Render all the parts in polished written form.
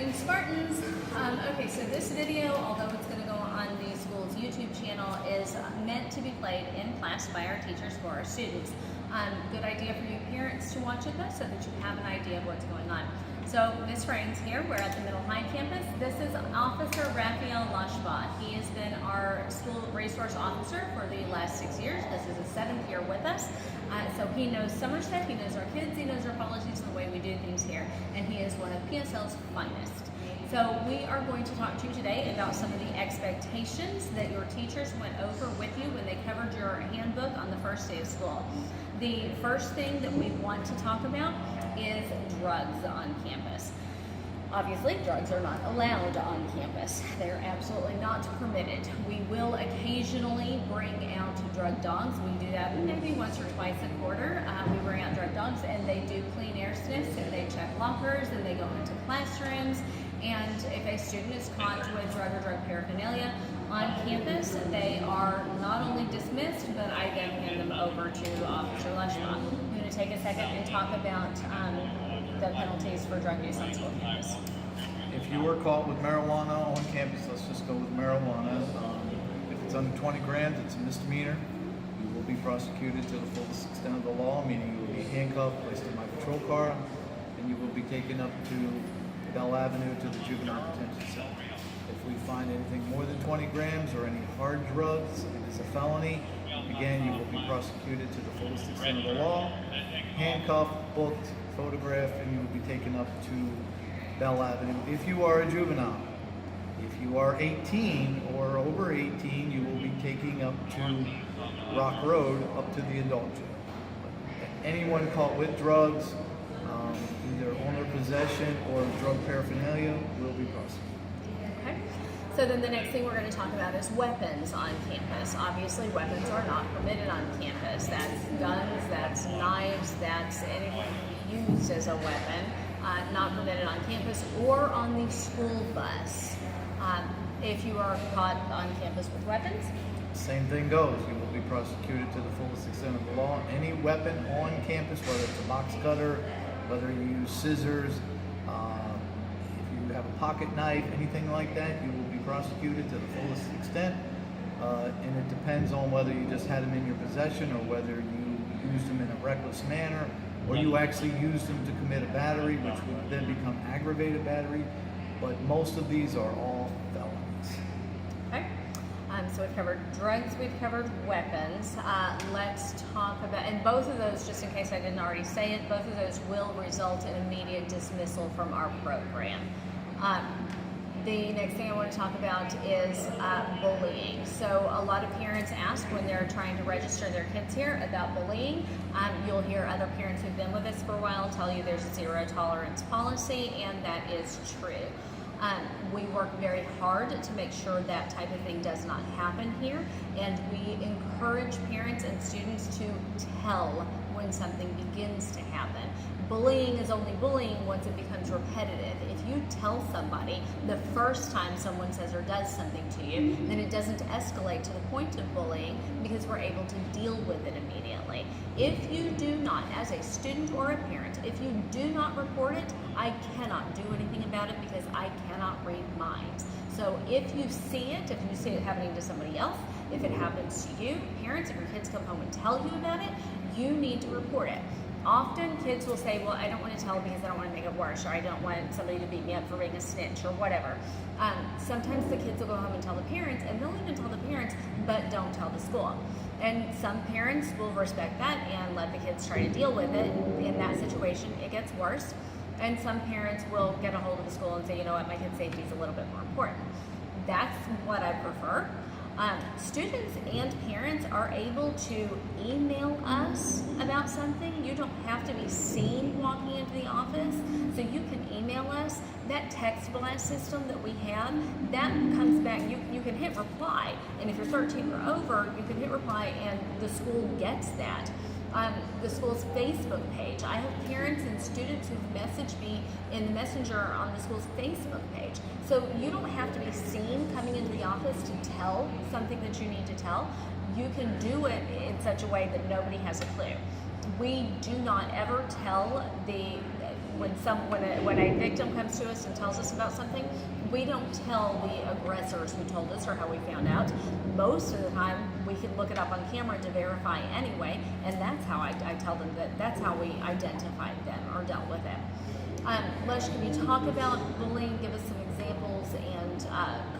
afternoon, Spartans. Okay, so this video, although it's going to go on the school's YouTube channel, is meant to be played in class by our teachers for our students. Good idea for you parents to watch with us so that you have an idea of what's going on. So Ms. Raines here, we're at the Middle High campus. This is Officer Raphael Lashbat. He has been our school resource officer for the last 6 years. This is his 7th year with us. So he knows Somerset, he knows our kids, he knows our policies and the way we do things here, and he is one of PSL's finest. So we are going to talk to you today about some of the expectations that your teachers went over with you when they covered your handbook on the first day of school. The first thing that we want to talk about is drugs on campus. Obviously, drugs are not allowed on campus. They're absolutely not permitted. We will occasionally bring out drug dogs. We do that maybe once or twice a quarter. We bring out drug dogs and they do clean air sniffs and they check lockers and they go into classrooms. And if a student is caught with drug or drug paraphernalia on campus, they are not only dismissed, but I then hand them over to Officer Lashbat. I'm going to take a second and talk about the penalties for drug use on school campus. If you were caught with marijuana on campus, let's just go with marijuana. If it's under 20 grams, it's a misdemeanor. You will be prosecuted to the fullest extent of the law, meaning you will be handcuffed, placed in my patrol car, and you will be taken up to Bell Avenue to the juvenile detention center. If we find anything more than 20 grams or any hard drugs, it is a felony. Again, you will be prosecuted to the fullest extent of the law, handcuffed, booked, photographed, and you will be taken up to Bell Avenue. If you are a juvenile, if you are 18 or over 18, you will be taken up to Rock Road, up to the adult jail. Anyone caught with drugs, either on their possession or drug paraphernalia, will be prosecuted. Okay. So then the next thing we're going to talk about is weapons on campus. Obviously, weapons are not permitted on campus. That's guns, that's knives, that's anything used as a weapon, not permitted on campus or on the school bus. If you are caught on campus with weapons, same thing goes. You will be prosecuted to the fullest extent of the law. Any weapon on campus, whether it's a box cutter, whether you use scissors, if you have a pocket knife, anything like that, you will be prosecuted to the fullest extent. And it depends on whether you just had them in your possession or whether you used them in a reckless manner or you actually used them to commit a battery, which would then become aggravated battery. But most of these are all felonies. okay. So we've covered drugs, we've covered weapons. Let's talk about, and both of those, just in case I didn't already say it, both of those will result in immediate dismissal from our program. The next thing I want to talk about is bullying. So a lot of parents ask when they're trying to register their kids here about bullying. You'll hear other parents who've been with us for a while tell you there's a zero tolerance policy, and that is true. We work very hard to make sure that type of thing does not happen here, and we encourage parents and students to tell when something begins to happen. Bullying is only bullying once it becomes repetitive. If you tell somebody the first time someone says or does something to you, then it doesn't escalate to the point of bullying because we're able to deal with it immediately. If you do not, as a student or a parent, if you do not report it, I cannot do anything about it because I cannot read minds. So if you see it happening to somebody else, if it happens to you, parents, if your kids come home and tell you about it, you need to report it. Often kids will say, well, I don't want to tell because I don't want to make it worse, or I don't want somebody to beat me up for being a snitch, or whatever. Sometimes the kids will go home and tell the parents, and they'll even tell the parents, but don't tell the school. And some parents will respect that and let the kids try to deal with it. In that situation, it gets worse. And some parents will get a hold of the school and say, you know what, my kid's safety is a little bit more important. That's what I prefer. Students and parents are able to email us about something. You don't have to be seen walking into the office, so you can email us. That text blast system that we have, that comes back, you can hit reply, and if you're 13 or over, you can hit reply and the school gets that. The school's Facebook page. I have parents and students who've messaged me in the messenger on the school's Facebook page. So you don't have to be seen coming into the office to tell something that you need to tell. You can do it in such a way that nobody has a clue. We do not ever tell when a victim comes to us and tells us about something, we don't tell the aggressors who told us or how we found out. Most of the time, we can look it up on camera to verify anyway, and that's how I tell them that's how we identified them or dealt with them. Lesh, can you talk about bullying? Give us some examples and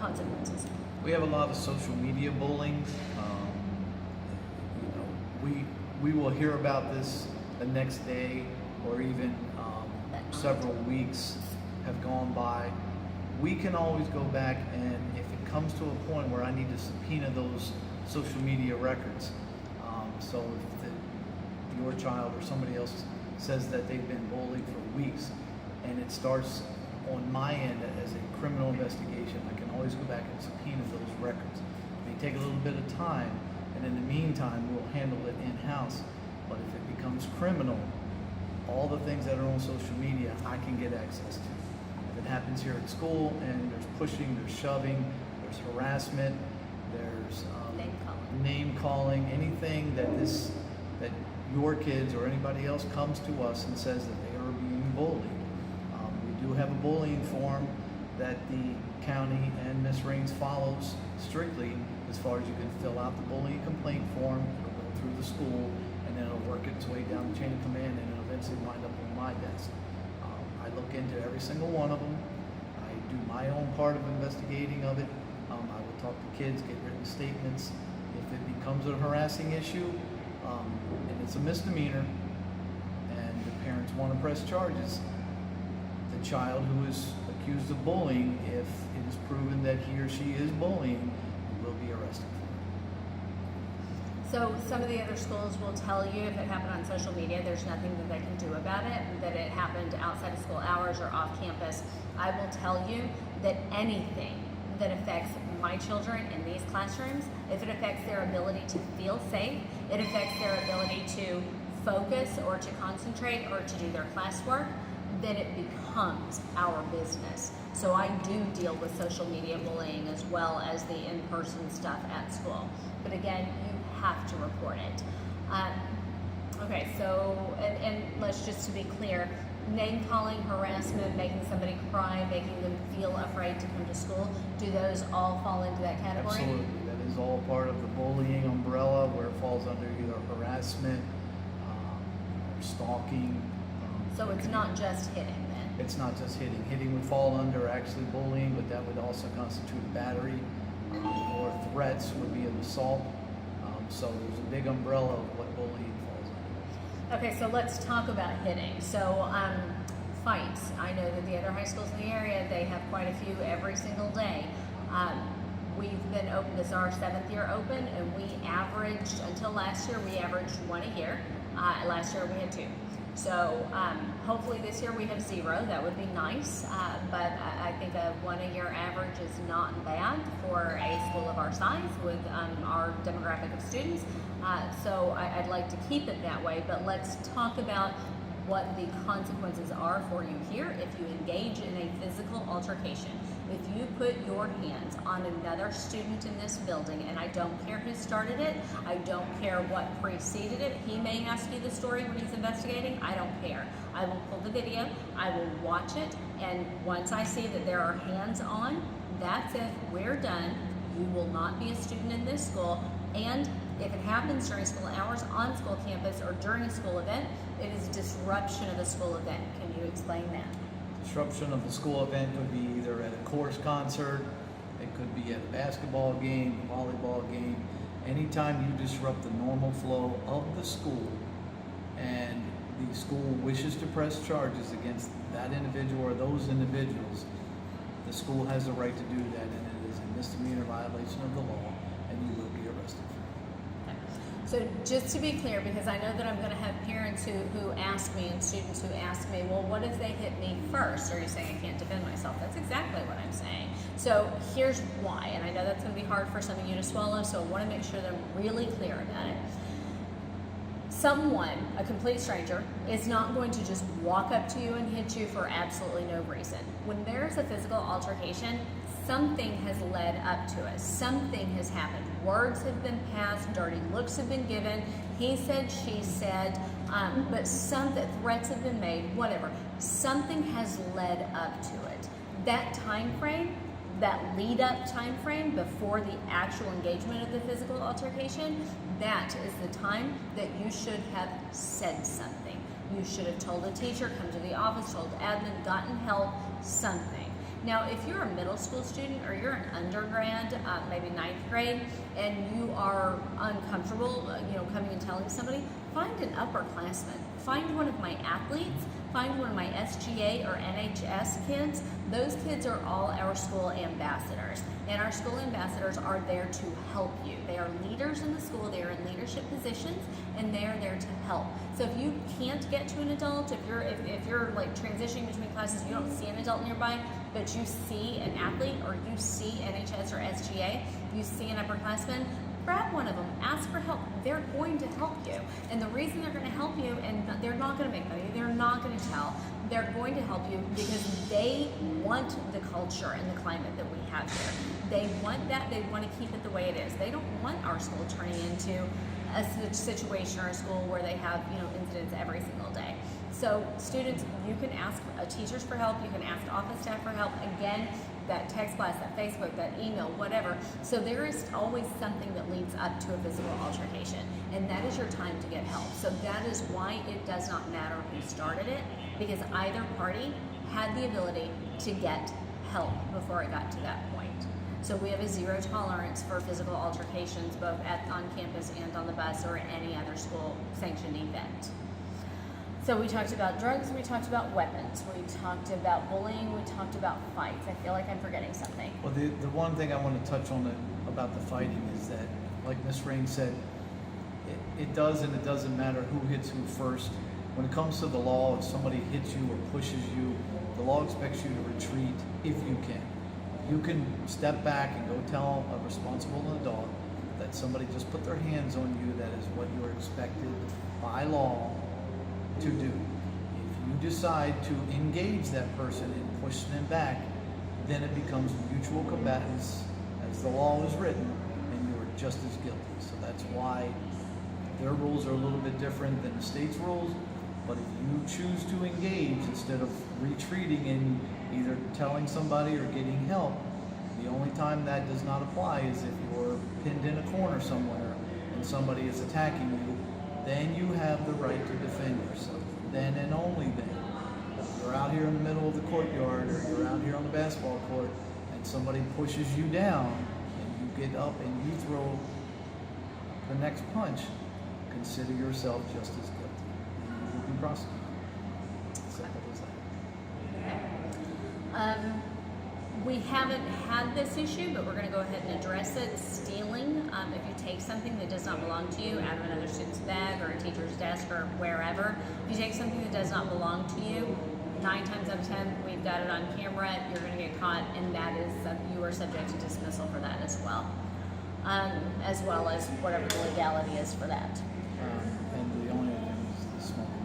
consequences. We have a lot of social media bullying. We will hear about this the next day, or even several weeks have gone by. We can always go back, and if it comes to a point where I need to subpoena those social media records, so if your child or somebody else says that they've been bullied for weeks, and it starts on my end as a criminal investigation, I can always go back and subpoena those records. It may take a little bit of time, and in the meantime, we'll handle it in-house. But if it becomes criminal, all the things that are on social media, I can get access to. If it happens here at school and there's pushing, there's shoving, there's harassment, there's name calling, anything that your kids or anybody else comes to us and says that they are being bullied. We do have a bullying form that the county and Ms. Raines follows strictly, as far as you can fill out the bullying complaint form, it'll go through the school, and then it'll work its way down the chain of command, and it'll eventually wind up on my desk. I look into every single one of them. I do my own part of investigating of it. I will talk to kids, get written statements. If it becomes a harassing issue, and it's a misdemeanor, and the parents want to press charges, the child who is accused of bullying, if it is proven that he or she is bullying, will be arrested for it. So some of the other schools will tell you if it happened on social media, there's nothing that they can do about it, that it happened outside of school hours or off campus. I will tell you that anything that affects my children in these classrooms, if it affects their ability to feel safe, it affects their ability to focus or to concentrate or to do their classwork, then it becomes our business. So I do deal with social media bullying as well as the in-person stuff at school. But again, you have to report it. Okay, so, and let's just to be clear, name calling, harassment, making somebody cry, making them feel afraid to come to school, do those all fall into that category? Absolutely. That is all part of the bullying umbrella, where it falls under either harassment or stalking. So it's not just hitting then? It's not just hitting. Hitting would fall under actually bullying, but that would also constitute a battery, or threats would be an assault. So there's a big umbrella of what bullying falls under. Okay, so let's talk about hitting. So fights. I know that the other high schools in the area, they have quite a few every single day. We've been open, this is our 7th year open, and we averaged, until last year, we averaged 1 a year. Last year we had 2. So hopefully this year we have 0. That would be nice, but I think a 1 a year average is not bad for a school of our size with our demographic of students. So I'd like to keep it that way, but let's talk about what the consequences are for you here if you engage in a physical altercation. If you put your hands on another student in this building, and I don't care who started it, I don't care what preceded it, he may ask you the story when he's investigating, I don't care. I will pull the video, I will watch it, and once I see that there are hands on, that's it, we're done. You will not be a student in this school, and if it happens during school hours, on school campus, or during a school event, it is disruption of a school event. Can you explain that? Disruption of the school event could be either at a chorus concert, it could be at a basketball game, a volleyball game. Anytime you disrupt the normal flow of the school and the school wishes to press charges against that individual or those individuals, the school has the right to do that, and it is a misdemeanor violation of the law, and you will be arrested. So just to be clear, because I know that I'm going to have parents who ask me and students who ask me, well, what if they hit me first? Are you saying I can't defend myself? That's exactly what I'm saying. So here's why, and I know that's going to be hard for some of you to swallow, so I want to make sure that I'm really clear about it. Someone, a complete stranger, is not going to just walk up to you and hit you for absolutely no reason. When there's a physical altercation, something has led up to it. Something has happened. Words have been passed, dirty looks have been given, he said, she said, but some that threats have been made, whatever, something has led up to it. That time frame, that lead up time frame before the actual engagement of the physical altercation, that is the time that you should have said something. You should have told a teacher, come to the office, told admin, gotten help, something. Now, if you're a middle school student or you're an undergrad, maybe ninth grade, and you are uncomfortable, coming and telling somebody, find an upperclassman. Find one of my athletes. Find one of my SGA or NHS kids. Those kids are all our school ambassadors. And our school ambassadors are there to help you. They are leaders in the school, they are in leadership positions, and they are there to help. So if you can't get to an adult, if you're like transitioning between classes, you don't see an adult nearby, but you see an athlete or you see NHS or SGA, you see an upperclassman, grab one of them, ask for help. They're going to help you. And the reason they're going to help you, and they're not going to make money, they're not going to tell, they're going to help you because they want the culture and the climate that we have here. They want that, they want to keep it the way it is. They don't want our school turning into a situation or a school where they have, incidents every single day. So students, you can ask teachers for help, you can ask office staff for help. Again, that text blast, that Facebook, that email, whatever. So there is always something that leads up to a physical altercation, and that is your time to get help. So that is why it does not matter who started it, because either party had the ability to get help before it got to that point. So we have a zero tolerance for physical altercations, both on campus and on the bus or at any other school sanctioned event. So we talked about drugs, we talked about weapons, we talked about bullying, we talked about fights. I feel like I'm forgetting something. Well, the one thing I want to touch on about the fighting is that, like Ms. Rain said, it does and it doesn't matter who hits who first. When it comes to the law, if somebody hits you or pushes you, the law expects you to retreat if you can. You can step back and go tell a responsible adult that somebody just put their hands on you. That is what you are expected by law to do. If you decide to engage that person and push them back, then it becomes mutual combatants as the law is written, and you are just as guilty. So that's why their rules are a little bit different than the state's rules. But if you choose to engage instead of retreating and either telling somebody or getting help, the only time that does not apply is if you're pinned in a corner somewhere and somebody is attacking you. Then you have the right to defend yourself. Then and only then. If you're out here in the middle of the courtyard or you're out here on the basketball court and somebody pushes you down and you get up and you throw the next punch, consider yourself just as guilty. And you will be prosecuted. Simple as that. We haven't had this issue, but we're going to go ahead and address it. Stealing, if you take something that does not belong to you out of another student's bag or a teacher's desk or wherever, if you take something that does not belong to you, 9 times out of 10, we've got it on camera, you're going to get caught, and that is, you are subject to dismissal for that as well as whatever the legality is for that. And the only other thing is the smoking.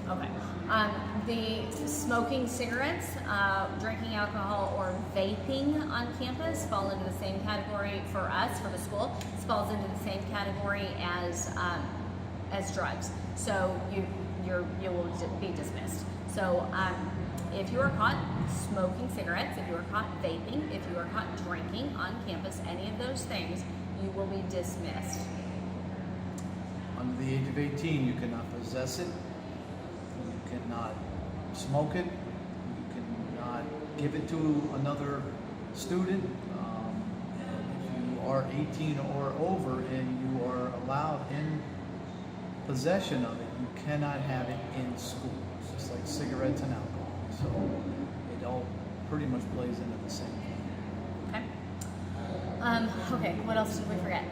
Okay. The smoking cigarettes, drinking alcohol, or vaping on campus fall into the same category for us, for the school. It falls into the same category as drugs. So you will be dismissed. So if you are caught smoking cigarettes, if you are caught vaping, if you are caught drinking on campus, any of those things, you will be dismissed. Under the age of 18, you cannot possess it. You cannot smoke it. You cannot give it to another student. If you are 18 or over and you are allowed in possession of it, you cannot have it in school. It's just like cigarettes and alcohol. So it all pretty much plays into the same thing. Okay. Okay, what else did we forget?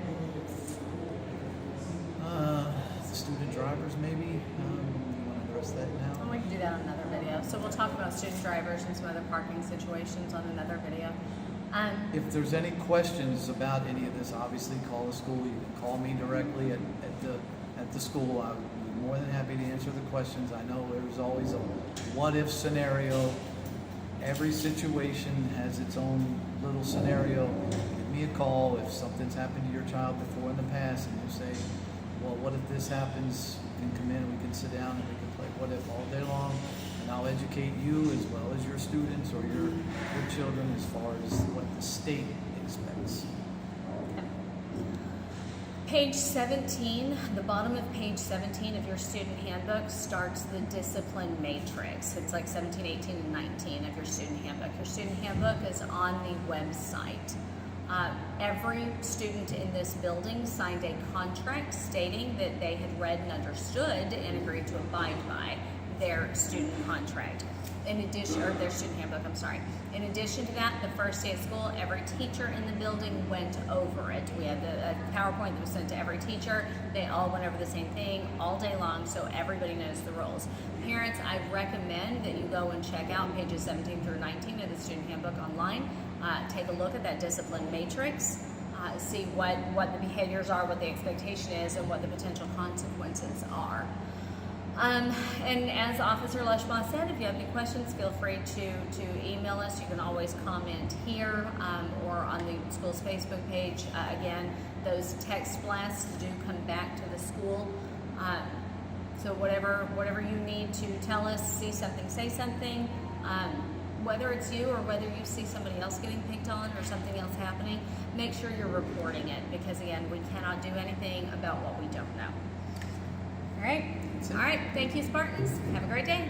Student drivers, maybe. You want to address that now? Well, we can do that on another video. So we'll talk about student drivers and some other parking situations on another video. If there's any questions about any of this, obviously call the school. You can call me directly at the school. I would be more than happy to answer the questions. I know there's always a what-if scenario. Every situation has its own little scenario. Give me a call if something's happened to your child before in the past and you say, well, what if this happens? You can come in and we can sit down and we can play what if all day long, and I'll educate you as well as your students or your children as far as what the state expects. Page 17, the bottom of page 17 of your student handbook starts the discipline matrix. It's like 17, 18, and 19 of your student handbook. Your student handbook is on the website. Every student in this building signed a contract stating that they had read and understood and agreed to abide by their student contract. In addition, or their student handbook, I'm sorry. In addition to that, the first day of school, every teacher in the building went over it. We had a PowerPoint that was sent to every teacher. They all went over the same thing all day long, so everybody knows the rules. Parents, I recommend that you go and check out pages 17 through 19 of the student handbook online. Take a look at that discipline matrix. See what the behaviors are, what the expectation is, and what the potential consequences are. And as Officer Leshma said, if you have any questions, feel free to email us. You can always comment here or on the school's Facebook page. Again, those text blasts do come back to the school. So whatever you need to tell us, see something, say something. Whether it's you or whether you see somebody else getting picked on or something else happening, make sure you're reporting it, because again, we cannot do anything about what we don't know. All right. Thank you, Spartans. Have a great day.